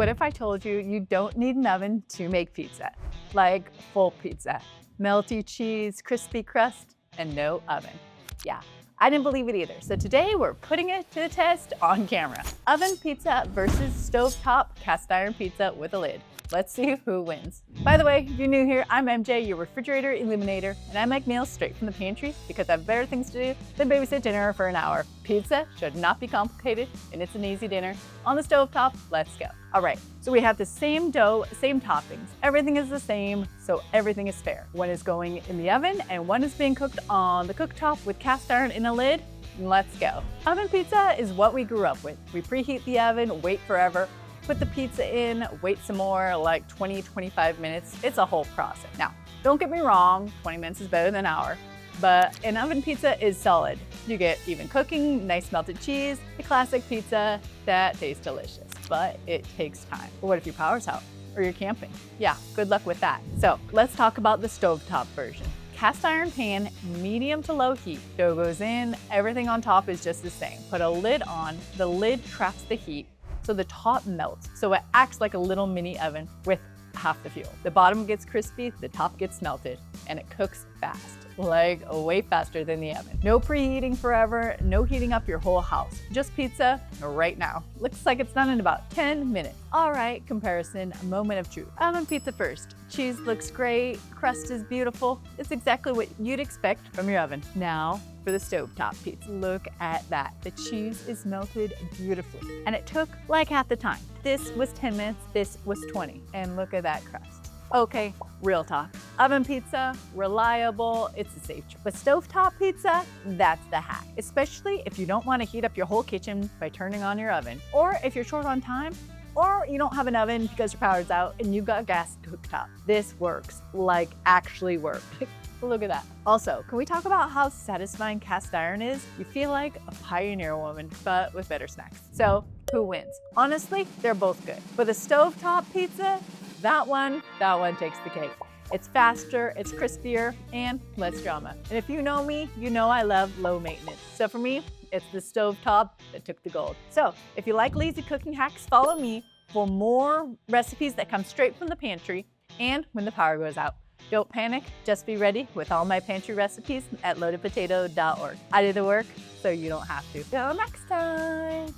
What if I told you you don't need an oven to make pizza? Like full pizza, melty cheese, crispy crust, and no oven. Yeah, I didn't believe it either. So today we're putting it to the test on camera. Oven pizza versus stovetop cast iron pizza with a lid. Let's see who wins. By the way, if you're new here, I'm MJ, your refrigerator illuminator, and I make meals straight from the pantry because I have better things to do than babysit dinner for an hour. Pizza should not be complicated, and it's an easy dinner. On the stovetop, let's go. All right, so we have the same dough, same toppings. Everything is the same, so everything is fair. One is going in the oven, and one is being cooked on the cooktop with cast iron in a lid. Let's go. Oven pizza is what we grew up with. We preheat the oven, wait forever, put the pizza in, wait some more, like 20, 25 minutes. It's a whole process. Now, don't get me wrong, 20 minutes is better than an hour, but an oven pizza is solid. You get even cooking, nice melted cheese, the classic pizza that tastes delicious, but it takes time. But what if your power's out or you're camping? Yeah, good luck with that. So let's talk about the stovetop version. Cast iron pan, medium to low heat. Dough goes in, everything on top is just the same. Put a lid on, the lid traps the heat, so the top melts. So it acts like a little mini oven with half the fuel. The bottom gets crispy, the top gets melted, and it cooks fast, like way faster than the oven. No preheating forever, no heating up your whole house. Just pizza right now. Looks like it's done in about 10 minutes. All right, comparison, moment of truth. Oven pizza first. Cheese looks great, crust is beautiful. It's exactly what you'd expect from your oven. Now, for the stovetop pizza. Look at that. The cheese is melted beautifully. And it took like half the time. This was 10 minutes, this was 20. And look at that crust. Okay, real talk. Oven pizza, reliable, it's a safe choice. But stovetop pizza, that's the hack. Especially if you don't want to heat up your whole kitchen by turning on your oven. Or if you're short on time, or you don't have an oven because your power's out and you've got a gas cooktop. This works, like actually works. Look at that. Also, can we talk about how satisfying cast iron is? You feel like a pioneer woman, but with better snacks. So who wins? Honestly, they're both good. For the stovetop pizza, that one takes the cake. It's faster, it's crispier, and less drama. And if you know me, you know I love low maintenance. So for me, it's the stovetop that took the gold. So if you like lazy cooking hacks, follow me for more recipes that come straight from the pantry and when the power goes out. Don't panic, just be ready with all my pantry recipes at loadedpotato.org. I do the work so you don't have to. Till next time.